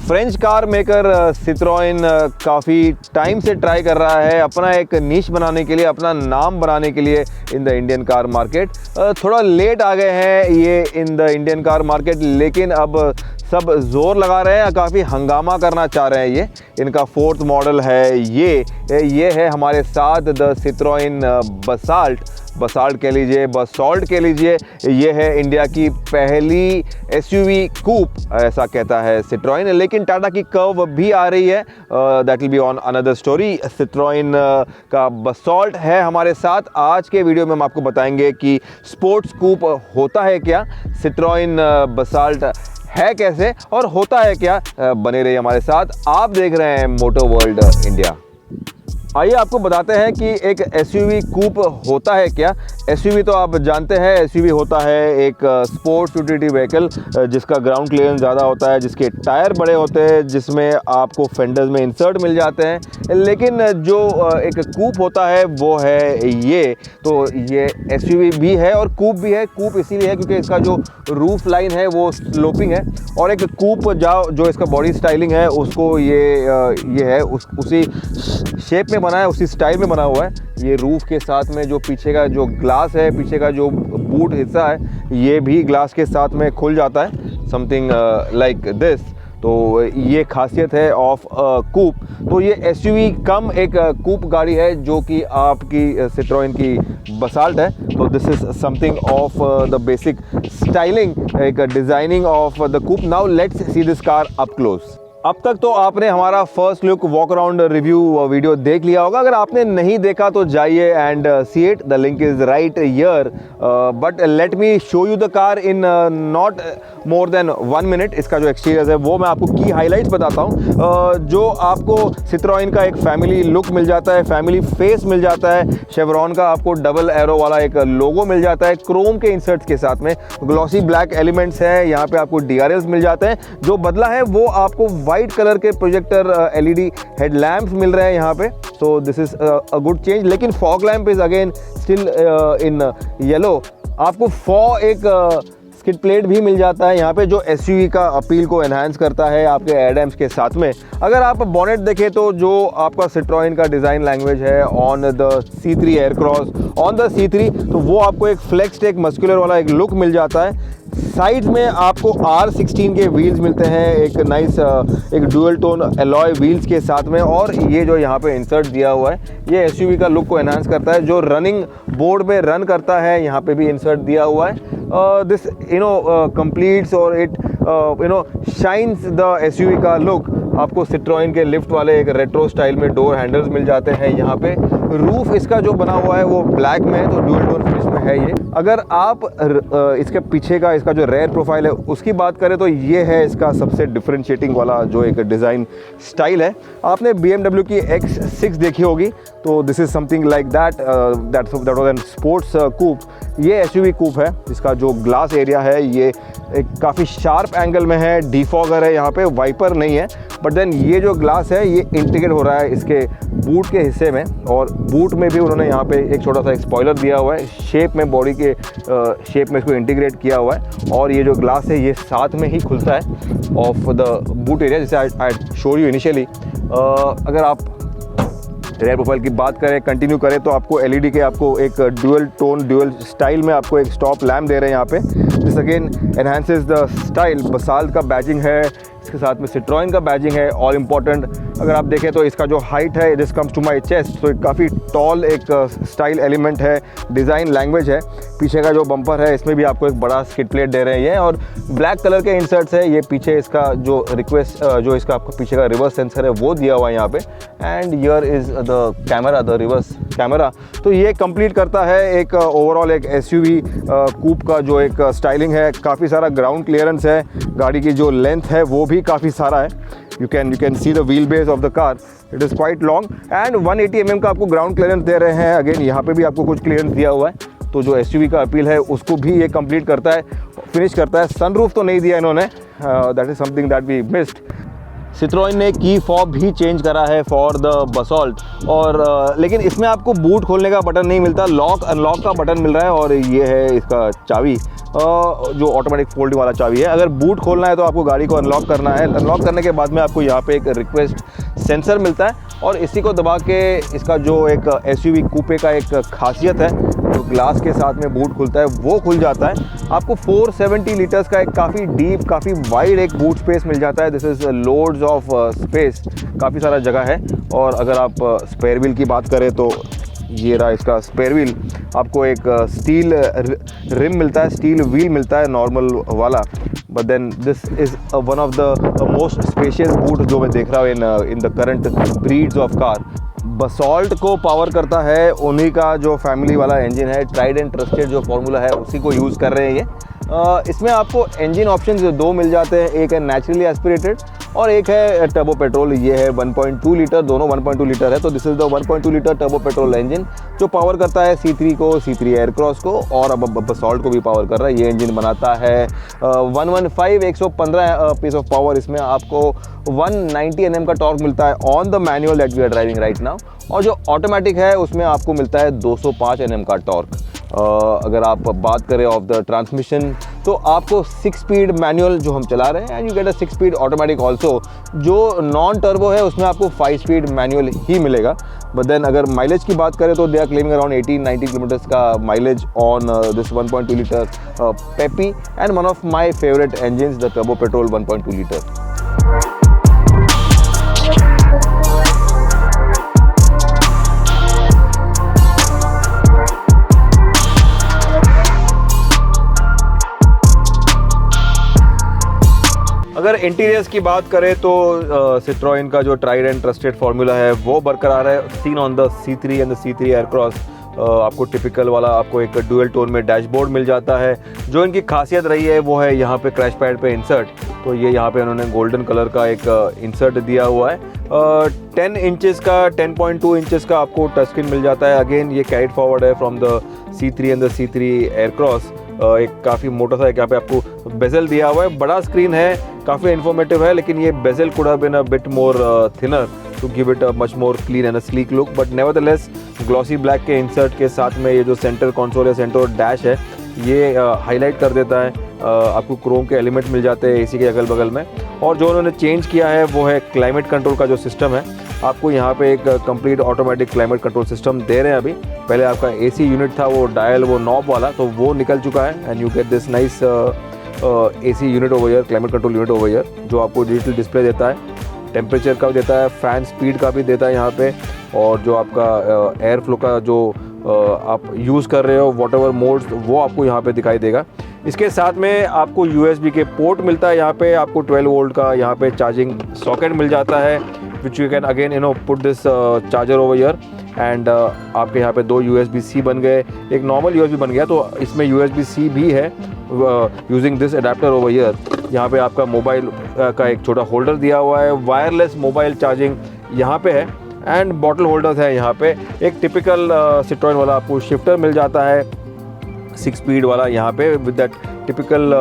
French car maker Citroen काफ़ी time से try कर रहा है अपना एक नीश बनाने के लिए, अपना नाम बनाने के लिए in the Indian car market. थोड़ा लेट आ गए हैं ये in the Indian car market, लेकिन अब सब जोर लगा रहे हैं, काफ़ी हंगामा करना चाह रहे हैं। ये इनका 4th मॉडल है। ये है हमारे साथ द सिट्रोइन बसाल्ट कह लीजिए, बसॉल्ट कह लीजिए। ये है इंडिया की पहली एसयूवी कूप, ऐसा कहता है सिट्रोइन। लेकिन टाटा की कर्व भी आ रही है, that will be on another story. Citroen का बसॉल्ट है हमारे साथ। आज के वीडियो में हम आपको बताएंगे कि स्पोर्ट्स कूप होता है क्या, सिट्रोइन बसॉल्ट है कैसे और होता है क्या। बने रहिए हमारे साथ, आप देख रहे हैं मोटो वर्ल्ड इंडिया। आइए आपको बताते हैं कि एक एसयूवी कूप होता है क्या। एसयूवी तो आप जानते हैं, एसयूवी होता है एक स्पोर्ट्स यूटिलिटी व्हीकल जिसका ग्राउंड क्लियरेंस ज़्यादा होता है, जिसके टायर बड़े होते हैं, जिसमें आपको फेंडर्स में इंसर्ट मिल जाते हैं। लेकिन जो एक कूप होता है वो है ये, तो ये एसयूवी भी है और कूप भी है। कूप इसीलिए है क्योंकि इसका जो रूफ लाइन है वो स्लोपिंग है, और एक कूप जो इसका बॉडी स्टाइलिंग है उसको ये है उसी शेप में बना है, उसी स्टाइल में बना हुआ है। ये रूफ के साथ में जो पीछे का जो ग्लास है, पीछे का जो बूट हिस्सा है, ये भी ग्लास के साथ में खुल जाता है, समथिंग लाइक दिस। तो ये खासियत है ऑफ कूप। तो ये एसयूवी कम एक कूप गाड़ी है जो कि आपकी सिट्रोइन की बसाल्ट है। तो this is something of the basic styling, एक designing of the coupe. Now let's see this car up close. अब तक तो आपने हमारा first look walk around review video देख लिया होगा। अगर आपने नहीं देखा तो जाइए and see it, the link is right here. But let me show you the car in not more than 1 minute. इसका जो एक्सटीरियर है वो मैं आपको की हाईलाइट्स बताता हूँ। जो आपको सिट्रोइन का एक फैमिली लुक मिल जाता है, फैमिली फेस मिल जाता है। शेवरॉन का आपको डबल एरो वाला एक लोगो मिल जाता है क्रोम के इंसर्ट्स के साथ में। ग्लॉसी ब्लैक एलिमेंट्स हैं, यहाँ पे आपको DRLs मिल जाते हैं। जो बदला है वो आपको वाइट कलर के प्रोजेक्टर LED हेडलैम्प्स मिल रहे हैं यहाँ पे। So this is a good change. लेकिन fog lamp is again still in yellow. आपको एक स्किड प्लेट भी मिल जाता है यहाँ पे, जो एसयूवी का अपील को एनहांस करता है आपके एडम्स के साथ में। अगर आप बॉनेट देखें तो जो आपका सिट्रोइन का डिज़ाइन लैंग्वेज है on the C3 Aircross, on the C3, तो वो आपको एक फ्लेक्स्ड, एक मस्कुलर वाला एक लुक मिल जाता है। साइड में आपको R16 के व्हील्स मिलते हैं, एक नाइस एक डुअल टोन एलॉय व्हील्स के साथ में। और ये जो यहाँ पे इंसर्ट दिया हुआ है ये एसयूवी का लुक को एनहांस करता है। जो रनिंग बोर्ड में रन करता है यहाँ पे भी इंसर्ट दिया हुआ है। दिस completes और it shines the एसयूवी का लुक। आपको सिट्रोइन के लिफ्ट वाले एक रेट्रो स्टाइल में डोर हैंडल्स मिल जाते हैं यहाँ पे। रूफ इसका जो बना हुआ है वो ब्लैक में है, तो डुअल टोन फिनिश में है ये। अगर आप इसके पीछे का इसका जो रेयर प्रोफाइल है उसकी बात करें तो ये है इसका सबसे डिफरेंशिएटिंग वाला जो एक डिज़ाइन स्टाइल है। आपने BMW की X6 देखी होगी, तो this is something like that was an sports coupe. ये एसयूवी कूप है, इसका जो ग्लास एरिया है ये एक काफ़ी शार्प एंगल में है। डिफॉगर है यहाँ पे, वाइपर नहीं है। बट देन ये जो ग्लास है ये इंटीग्रेट हो रहा है इसके बूट के हिस्से में, और बूट में भी उन्होंने यहाँ पे एक छोटा सा एक स्पॉइलर दिया हुआ है। शेप में, बॉडी के शेप में इसको इंटीग्रेट किया हुआ है। और ये जो ग्लास है ये साथ में ही खुलता है ऑफ द बूट एरिया, जैसे आई शो यू इनिशियली। अगर आप रेयर प्रोफाइल की बात करें, कंटिन्यू करें, तो आपको LED के आपको एक डुअल टोन, डुअल स्टाइल में आपको एक स्टॉप लैम्प दे रहे हैं यहाँ पे। This again enhances the style. Basalt का बैजिंग है, इसके साथ में सिट्रोइन का बैजिंग है। और इम्पॉर्टेंट अगर आप देखें तो इसका जो हाइट है, this comes to my chest, तो काफ़ी टॉल एक स्टाइल एलिमेंट है, डिज़ाइन लैंग्वेज है। पीछे का जो बम्पर है इसमें भी आपको एक बड़ा स्किड प्लेट दे रहे हैं और ब्लैक कलर के इंसर्ट्स है। ये पीछे इसका जो जो इसका आपको पीछे का रिवर्स सेंसर है वो दिया हुआ है यहाँ पे। And here is the camera, the reverse camera. तो ये कंप्लीट करता है एक ओवरऑल एक एसयूवी कूप का जो एक स्टाइलिंग है। काफ़ी सारा ग्राउंड क्लियरेंस है, गाड़ी की जो लेंथ है वो भी काफ़ी सारा है। You can see the wheel base of the car, it is quite long. And 180 mm का आपको ग्राउंड क्लियरेंस दे रहे हैं। अगेन यहाँ पे भी आपको कुछ क्लियरेंस दिया हुआ है। तो जो एसयूवी का अपील है उसको भी ये कंप्लीट करता है, फिनिश करता है। सनरूफ तो नहीं दिया इन्होंने, that is something that we missed. Citroen ने की फॉब भी चेंज करा है फॉर द बसॉल्ट, और लेकिन इसमें आपको बूट खोलने का बटन नहीं मिलता, लॉक अनलॉक का बटन मिल रहा है। और ये है इसका चाबी, जो ऑटोमेटिक फोल्डिंग वाला चाबी है। अगर बूट खोलना है तो आपको गाड़ी को अनलॉक करना है। अनलॉक करने के बाद में आपको यहाँ पे एक रिक्वेस्ट सेंसर मिलता है और इसी को दबा के इसका जो एक एसयूवी कूपे का एक खासियत है, जो ग्लास के साथ में बूट खुलता है वो खुल जाता है। आपको 470 लीटर्स का एक काफ़ी डीप, काफ़ी वाइड एक बूट स्पेस मिल जाता है। This is loads of space, काफ़ी सारा जगह है। और अगर आप स्पेयर व्हील की बात करें तो ये रहा इसका स्पेयर व्हील। आपको एक स्टील रिम मिलता है, स्टील व्हील मिलता है नॉर्मल वाला, but then this is one of the most spacious boot जो मैं देख रहा हूँ in the current breeds of car. Basalt को पावर करता है उन्हीं का जो फैमिली वाला इंजन है, ट्राइड एंड ट्रस्टेड जो फार्मूला है उसी को यूज़ कर रहे हैं ये। इसमें आपको इंजन ऑप्शंस दो मिल जाते हैं, एक है नेचुरली एस्पिरेटेड और एक है टर्बो पेट्रोल। ये है 1.2 लीटर, दोनों 1.2 लीटर है। तो this is the 1.2 litre turbo petrol engine जो पावर करता है C3 को, C3 एयरक्रॉस को, और अब बसॉल्ट को भी पावर कर रहा है। ये इंजन बनाता है 115 पीस ऑफ पावर। इसमें आपको 190 Nm का टॉर्क मिलता है on the manual that we are driving right now, और जो ऑटोमेटिक है उसमें आपको मिलता है 205 Nm का टॉर्क। अगर आप बात करें ऑफ द ट्रांसमिशन तो आपको 6 स्पीड मैनुअल जो हम चला रहे हैं and you get a 6 speed automatic also. जो नॉन टर्बो है उसमें आपको 5 स्पीड मैनुअल ही मिलेगा। बट देन अगर माइलेज की बात करें तो they are claiming around 18-19 kilometres का mileage on this 1.2 litre peppy and one of my favourite engines the turbo petrol 1.2 litre. अगर इंटीरियर्स की बात करें तो सिट्रोइन का जो ट्राइड एंड ट्रस्टेड फार्मूला है वो बरकरार है, seen on the C3 and the C3 Aircross. आपको टिपिकल वाला आपको एक डुअल टोन में डैशबोर्ड मिल जाता है। जो इनकी खासियत रही है वो है यहाँ पे क्रैश पैड पे इंसर्ट, तो ये यहाँ पे उन्होंने गोल्डन कलर का एक इंसर्ट दिया हुआ है। 10 इंचेस का, 10.2 इंचेस का आपको टच स्क्रीन मिल जाता है। अगेन ये कैरिड फॉरवर्ड है from the C3 and the C3 Aircross. एक काफ़ी मोटा सा एक यहाँ पे आपको बेजल दिया हुआ है, बड़ा स्क्रीन है, काफ़ी इन्फॉर्मेटिव है, लेकिन ये bezel could have been a bit more thinner to give it a much more clean and a sleek look. But nevertheless glossy black के इंसर्ट के साथ में ये जो सेंटर कंसोल या सेंटर डैश है ये हाईलाइट कर देता है। आपको क्रोम के एलिमेंट मिल जाते हैं एसी के अगल बगल में। और जो उन्होंने चेंज किया है वो है क्लाइमेट कंट्रोल का जो सिस्टम है। आपको यहाँ पे एक complete automatic climate control system दे रहे हैं अभी। पहले आपका एसी यूनिट था वो डायल, वो नॉब वाला, तो वो निकल चुका है and you get this nice AC unit over here, climate control unit over here, जो आपको डिजिटल डिस्प्ले देता है, टेम्परेचर का भी देता है, फ़ैन स्पीड का भी देता है यहाँ पे, और जो आपका एयर फ्लो का जो आप यूज़ कर रहे हो वॉट एवर मोड्स वो आपको यहाँ पे दिखाई देगा। इसके साथ में आपको USB के पोर्ट मिलता है यहाँ पे, आपको 12 वोल्ट का यहाँ पे चार्जिंग सॉकेट मिल जाता है, which you can again put this charger over here and आपके यहाँ पे 2 USB-C बन गए, एक नॉर्मल USB बन गया, तो इसमें USB-C भी है using this adapter over here. यहाँ पे आपका मोबाइल का एक छोटा होल्डर दिया हुआ है, वायरलेस मोबाइल चार्जिंग यहाँ पे है एंड बॉटल होल्डर्स है यहाँ पे। एक टिपिकल सिट्रोइन वाला आपको शिफ्टर मिल जाता है 6 स्पीड वाला यहाँ पे विद दैट टिपिकल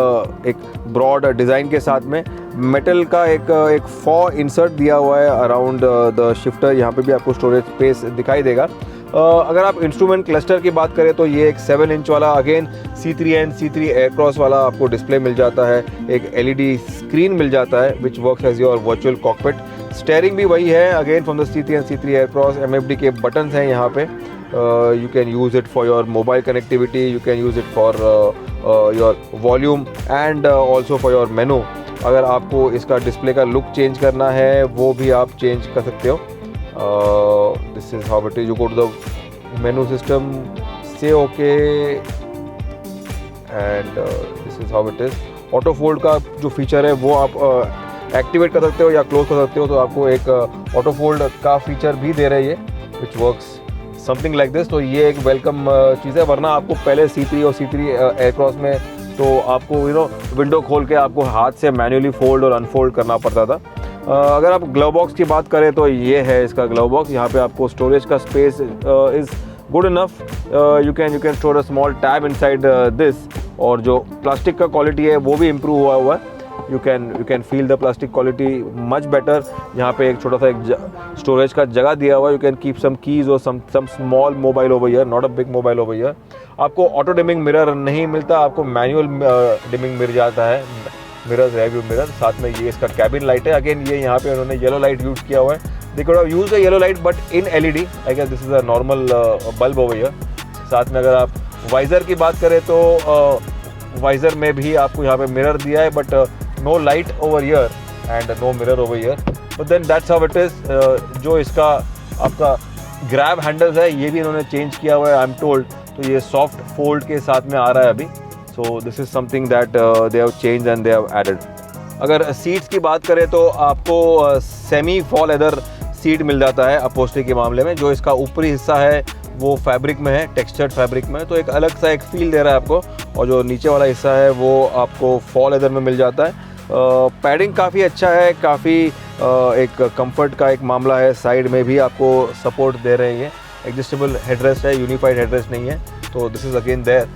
एक ब्रॉड डिज़ाइन के साथ में। मेटल का एक फॉ इंसर्ट दिया हुआ है अराउंड द शिफ्टर, यहाँ पे भी आपको स्टोरेज स्पेस दिखाई देगा। अगर आप इंस्ट्रूमेंट क्लस्टर की बात करें तो ये एक 7 इंच वाला again C3 and C3 Aircross वाला आपको डिस्प्ले मिल जाता है, एक LED स्क्रीन मिल जाता है which works as your virtual cockpit. Steering भी वही है again from the C3 and C3 Aircross. MFD के बटन्स हैं यहाँ पे, you can use it for your mobile connectivity, you can use it for your volume and also for your menu। अगर आपको इसका डिस्प्ले का लुक चेंज करना है वो भी आप चेंज कर सकते हो। This is how it is, you go to the menu system, say okay and this is how it is. Auto fold का जो फीचर है वो आप एक्टिवेट कर सकते हो या क्लोज कर सकते हो, तो आपको एक ऑटो फोल्ड का फीचर भी दे रही है which works something like this. तो ये एक वेलकम चीज़ है, वरना आपको पहले C3 और C3 एयरक्रॉस में तो आपको विंडो खोल के आपको हाथ से मैन्युअली फोल्ड और अनफोल्ड करना पड़ता था। अगर आप ग्लव बॉक्स की बात करें तो ये है इसका ग्लव बॉक्स। यहाँ पे आपको स्टोरेज का space is good enough, you can store a small tab inside this, और जो प्लास्टिक का क्वालिटी है वो भी इम्प्रूव हुआ है। You can feel the plastic quality much better. यहाँ पे एक छोटा सा एक स्टोरेज का जगह दिया हुआ है, you can keep some keys और some small mobile over here, not a big mobile over here. आपको ऑटो डिमिंग मिरर नहीं मिलता, आपको मैनुअल डिमिंग मिल जाता है, मिरर्स रियर मिरर। साथ में ये इसका कैबिन लाइट है। अगेन ये यहाँ पे उन्होंने येलो लाइट यूज़ किया हुआ है। They could have used the yellow light but in LED। I guess this is a normal bulb over here. साथ में अगर आप वाइज़र की बात करें तो वाइज़र में भी आपको यहाँ पे मिरर दिया है, but no light over here and no mirror over here, but then that's how it is. जो इसका आपका ग्रैब हैंडल्स है ये भी इन्होंने चेंज किया हुआ है, आई एम टोल्ड। तो ये सॉफ्ट फोल्ड के साथ में आ रहा है अभी। So this is something that they have change and they have added. अगर सीट्स की बात करें तो आपको सेमी फॉल लेदर सीट मिल जाता है अपहोल्स्ट्री के मामले में। जो इसका ऊपरी हिस्सा है वो फैब्रिक में है, टेक्सचर्ड फैब्रिक में, तो एक अलग सा एक फील दे रहा है आपको। और जो नीचे वाला हिस्सा है वो आपको फॉल लेदर में मिल जाता है। पैडिंग काफ़ी अच्छा है, काफ़ी एक कंफर्ट का एक मामला है। साइड में भी आपको सपोर्ट दे रहे हैं। एडजस्टेबल हेडरेस्ट है, यूनिफाइड हेडरेस्ट नहीं है, तो दिस इज़ अगेन देयर।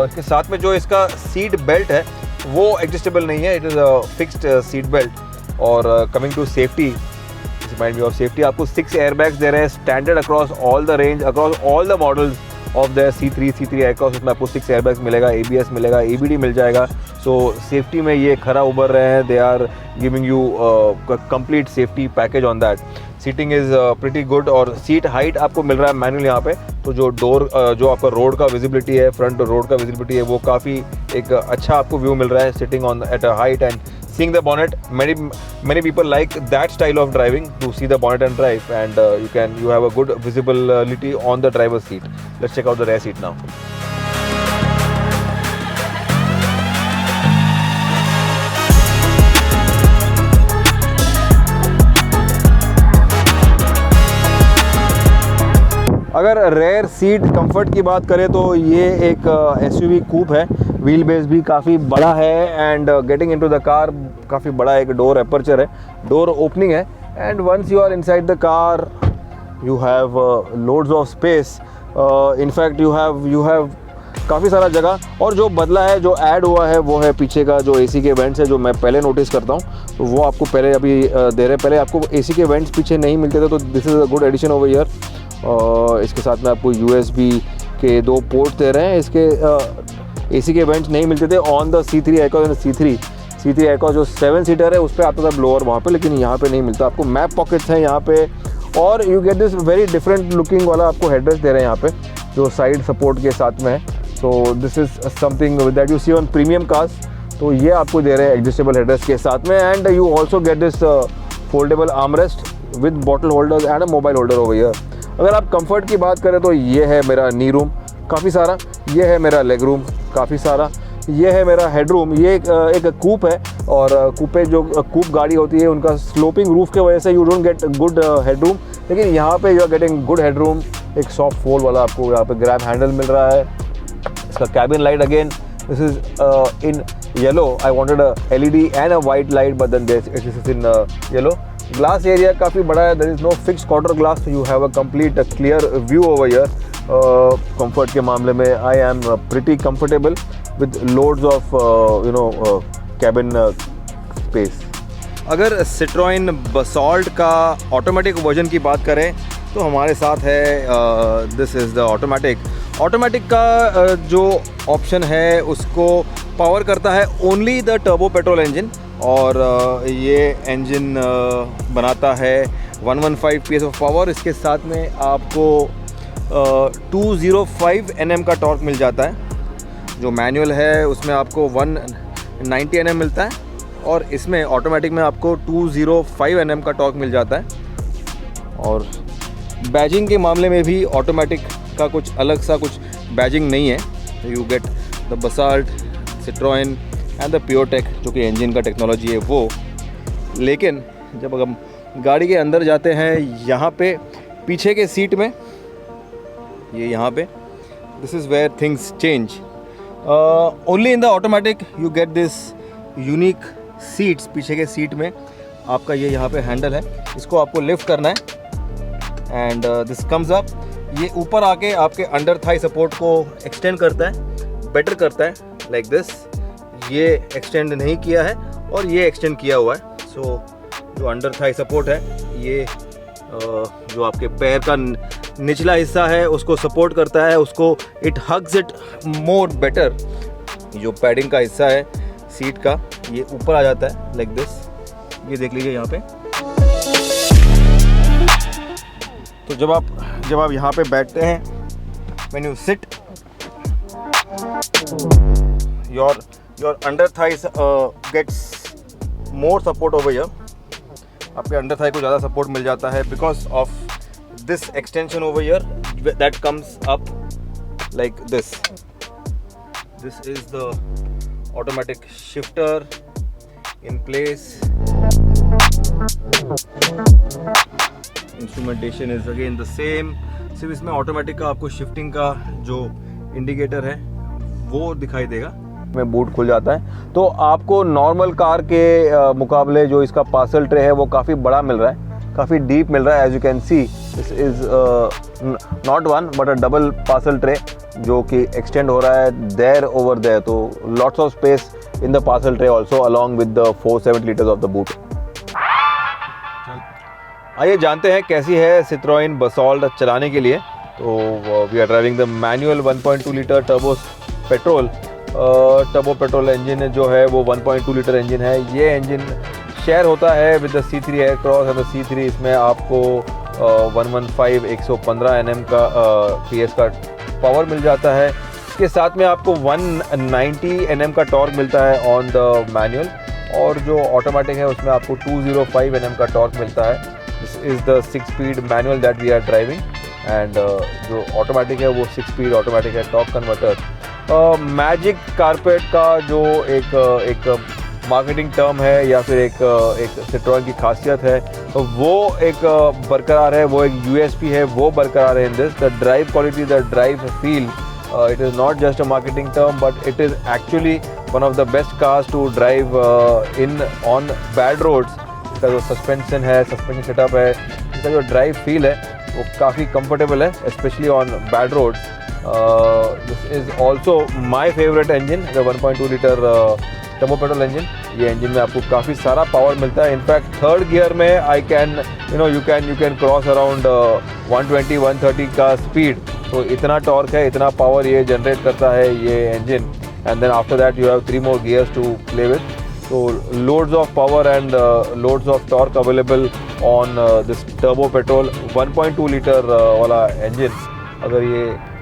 इसके साथ में जो इसका सीट बेल्ट है वो एडजस्टेबल नहीं है, it is a fixed seat belt. और coming to safety, remind me of safety, आपको 6 एयरबैग्स दे रहे हैं standard across all the range, across all the models of the C3 Aircross. उसमें आपको 6 एयरबैग्स मिलेगा, ABS मिलेगा, ABD मिल जाएगा। सो सेफ्टी में ये खरा उभर रहे हैं। They are giving you complete safety package on that. Seating is pretty good और सीट हाइट आपको मिल रहा है मैनुअल यहाँ पे। तो जो डोर जो आपका रोड का विजिबिलिटी है, फ्रंट रोड का विजिबिलिटी है, वो काफ़ी एक अच्छा आपको व्यू मिल रहा है sitting on at a height and seeing the bonnet. Many people like that style of driving, to see the bonnet and drive, and you have a good visibility on the driver's seat. Let's check out the rear seat now. अगर rare seat comfort की बात करें तो ये एक SUV कूप है। Wheel base भी काफ़ी बड़ा है and getting into the car काफ़ी बड़ा एक डोर अपर्चर है, डोर ओपनिंग है। And once you are inside the car you have loads of space. In fact you have काफ़ी सारा जगह। और जो बदला है, जो ऐड हुआ है, वो है पीछे का जो AC के वेंट्स है, जो मैं पहले नोटिस करता हूँ, तो वो आपको पहले अभी दे रहे। पहले आपको AC के वेंट्स पीछे नहीं मिलते थे, तो this is a good addition over here. इसके साथ में आपको USB के 2 पोर्ट दे रहे हैं। इसके AC के वेंट्स नहीं मिलते थे on the C3 aircraft. C3 aircraft जो 7 सीटर है उस पर आता था ब्लोअर वहाँ पे, लेकिन यहाँ पे नहीं मिलता। आपको मैप पॉकेट्स हैं यहाँ पे और you get this very different looking वाला आपको हेडरेस्ट दे रहे हैं यहाँ पे, जो साइड सपोर्ट के साथ में है। So this is something that you see on premium cars. तो ये आपको दे रहे हैं एडजस्टेबल हेडरेस्ट के साथ में। And you also get this foldable armrest with bottle holders and a mobile holder over here. अगर आप कंफर्ट की बात करें तो ये है मेरा नी रूम काफ़ी सारा, ये है मेरा लेग रूम काफ़ी सारा, ये है मेरा हेड रूम। ये एक कूप है और कूपे जो कूप गाड़ी होती है उनका स्लोपिंग रूफ के वजह से you don't get good head room, लेकिन यहाँ पे you are getting good head room. एक सॉफ्ट फोल वाला आपको यहाँ पे ग्रैब हैंडल मिल रहा है। इसका cabin light again this is in yellow. I wanted a LED and a white light but then this is in yellow. Glass area काफ़ी बड़ा है, there is no fix quarter glass, तो you have a complete clear view over here. Comfort के मामले में I am pretty comfortable with loads of cabin space. अगर Citroën Basalt का automatic version की बात करें तो हमारे साथ है दिस इज़ द ऑटोमेटिक का जो ऑप्शन है उसको पावर करता है only the turbo petrol engine. और ये इंजन बनाता है 115 PS ऑफ पावर। इसके साथ में आपको 205 Nm का टॉर्क मिल जाता है। जो मैनुअल है उसमें आपको 190 Nm मिलता है और इसमें ऑटोमेटिक में आपको 205 Nm का टॉर्क मिल जाता है। और बैजिंग के मामले में भी ऑटोमेटिक का कुछ अलग सा कुछ बैजिंग नहीं है। You get the Basalt, Citroën and the PureTech जो कि इंजन का टेक्नोलॉजी है वो। लेकिन जब हम गाड़ी के अंदर जाते हैं यहाँ पे पीछे के सीट में, ये यहाँ पे this is where things change. Only in the automatic you get this unique seats. पीछे के सीट में आपका ये यहाँ पे हैंडल है, इसको आपको लिफ्ट करना है एंड दिस कम्स अप। ये ऊपर आके आपके अंडर थाई सपोर्ट को एक्सटेंड करता है, बेटर करता है लाइक दिस। ये एक्सटेंड नहीं किया है और ये एक्सटेंड किया हुआ है। सो जो अंडर थाई सपोर्ट है ये जो आपके पैर का निचला हिस्सा है उसको सपोर्ट करता है, उसको it hugs it more better. जो पैडिंग का हिस्सा है सीट का ये ऊपर आ जाता है लाइक दिस, ये देख लीजिए यहाँ पे। तो जब आप यहाँ पे बैठते हैं, when you sit, your under thighs gets more support over here. आपके अंडर थाई को ज़्यादा सपोर्ट मिल जाता है because of this extension over here that comes up like this. This is the automatic shifter in place. Instrumentation is again the same, सिर्फ इसमें automatic का आपको शिफ्टिंग का जो इंडिकेटर है वो दिखाई देगा। में बूट खुल जाता है तो आपको नॉर्मल कार के मुकाबले जो इसका पार्सल ट्रे है वो काफ़ी बड़ा मिल रहा है, काफ़ी डीप मिल रहा है। As you can see this is not one but a double parcel tray जो कि एक्सटेंड हो रहा है देयर ओवर देयर, तो lots of space in the parcel tray also along with the 470 litres of the boot. आइए जानते हैं कैसी है सिट्रोइन बसॉल्ट चलाने के लिए। तो we are driving the manual 1.2 litre turbo petrol engine जो है वो 1.2 लीटर इंजन है। ये इंजन शेयर होता है with the C3 Aircross and the C3। इसमें आपको 115 Nm का PS का पावर मिल जाता है। इसके साथ में आपको 190 Nm का टॉर्क मिलता है ऑन द मैनुअल, और जो ऑटोमेटिक है उसमें आपको 205 Nm का टॉर्क मिलता है। This is the 6 speed manual that we are driving, and जो ऑटोमेटिक है वो 6 स्पीड ऑटोमेटिक है टॉर्क कन्वर्टर। मैजिक कारपेट का जो एक मार्केटिंग टर्म है या फिर एक सिट्रोइन की खासियत है वो एक बरकरार है, वो एक USP है, वो बरकरार है in this. The drive quality, the drive feel, it is not just a marketing term but it is actually one of the best cars to drive in on bad roads. इसका जो suspension है, suspension setup है, इसका जो drive feel है वो काफ़ी comfortable है, specially on bad roads. This is also my favourite engine, the 1.2 litre turbo petrol engine. ये इंजन में आपको काफ़ी सारा पावर मिलता है। इनफैक्ट थर्ड गियर में यू कैन क्रॉस अराउंड 120-130 का स्पीड। तो इतना टॉर्क है, इतना पावर ये जनरेट करता है ये engine, and then after that you have 3 more gears to play with. So loads of power and loads of torque available on this turbo petrol 1.2 litre वाला इंजन।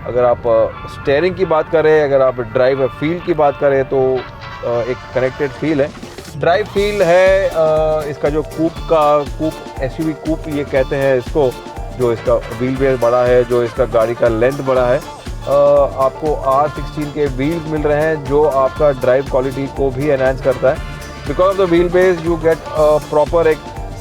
अगर आप स्टेयरिंग की बात करें, अगर आप ड्राइव फील की बात करें तो एक कनेक्टेड फील है, ड्राइव फील है। इसका जो कूप SUV कूप ये कहते हैं इसको, जो इसका व्हील बेस बड़ा है, जो इसका गाड़ी का लेंथ बड़ा है। आपको R16 के व्हील्स मिल रहे हैं जो आपका ड्राइव क्वालिटी को भी एनहांस करता है। Because of the wheel base you get proper एक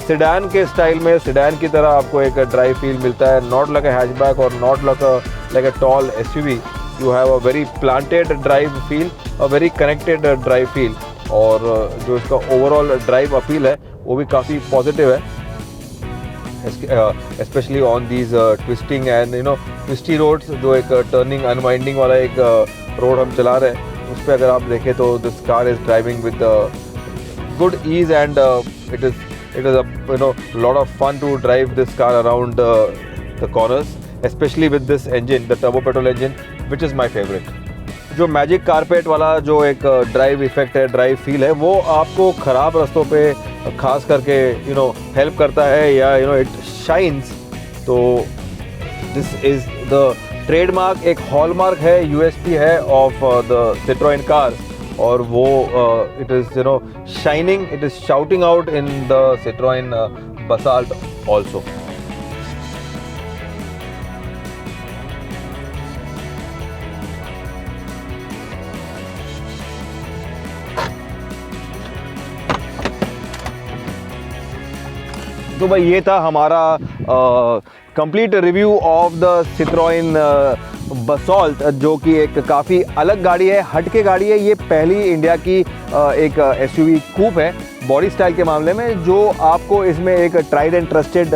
सिडान के स्टाइल में, सिडान की तरह आपको एक ड्राइव फील मिलता है, नॉट लाइक अ हैचबैक और not like a tall SUV। You have a very planted drive feel, a very connected drive feel, और जो इसका ओवरऑल ड्राइव अपील है वो भी काफ़ी पॉजिटिव है, specially on these twisting and twisty roads. जो एक टर्निंग अनवाइंडिंग वाला एक रोड हम चला रहे हैं उस पर अगर आप देखें तो this car is driving with good ease, and it is a lot of fun to drive this car around the corners, especially with this engine, the turbo petrol engine, which is my favorite. जो magic carpet वाला जो एक drive effect है, drive feel है, वो आपको ख़राब रास्तों पे खास करके हेल्प करता है, या इट शाइन्स। तो दिस इज़ द ट्रेडमार्क, एक हॉलमार्क है, USP है ऑफ द सिट्रोइन कार, और वो it is shining, it is shouting out in the Citroën Basalt also. तो भाई ये था हमारा complete review of the Citroën Basalt, जो कि एक काफ़ी अलग गाड़ी है, हटके गाड़ी है। ये पहली इंडिया की एक SUV कूप है बॉडी स्टाइल के मामले में, जो आपको इसमें एक tried and trusted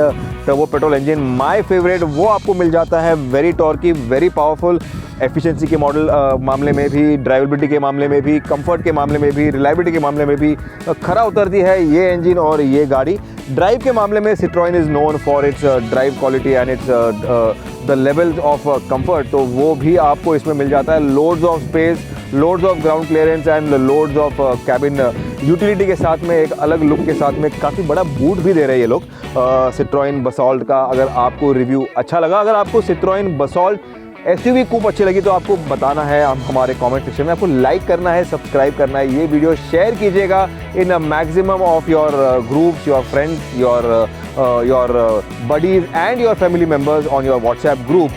turbo petrol engine, my favourite, वो आपको मिल जाता है। Very torquey, very powerful, efficiency के मॉडल मामले में भी, ड्राइवेबिलिटी के मामले में भी, कंफर्ट के मामले में भी, रिलायबिलिटी के मामले में भी खरा उतरती है ये इंजन और ये गाड़ी। ड्राइव के मामले में Citroen is known for its drive quality and it's the levels of comfort, तो वो भी आपको इसमें मिल जाता है। Loads of space, loads of ground clearance and loads of cabin utility के साथ में, एक अलग लुक के साथ में काफ़ी बड़ा बूट भी दे रहे हैं ये लोग सिट्रोइन बसॉल्ट का। अगर आपको रिव्यू अच्छा लगा, अगर आपको सिट्रोइन बसॉल्ट SUV कूप अच्छी लगी तो आपको बताना है, आप हमारे कमेंट सेक्शन में आपको लाइक करना है, सब्सक्राइब करना है, ये वीडियो शेयर कीजिएगा in a maximum of your groups, your friends, your buddies and your family members on your WhatsApp group.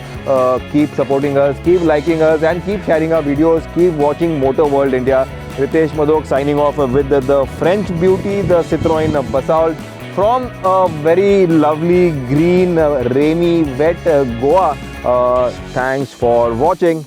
Keep supporting us, keep liking us and keep sharing our videos, keep watching Motor World India. Ritesh Madhok signing off with the French beauty, the Citroën Basalt from a very lovely green, rainy, wet Goa. Thanks for watching.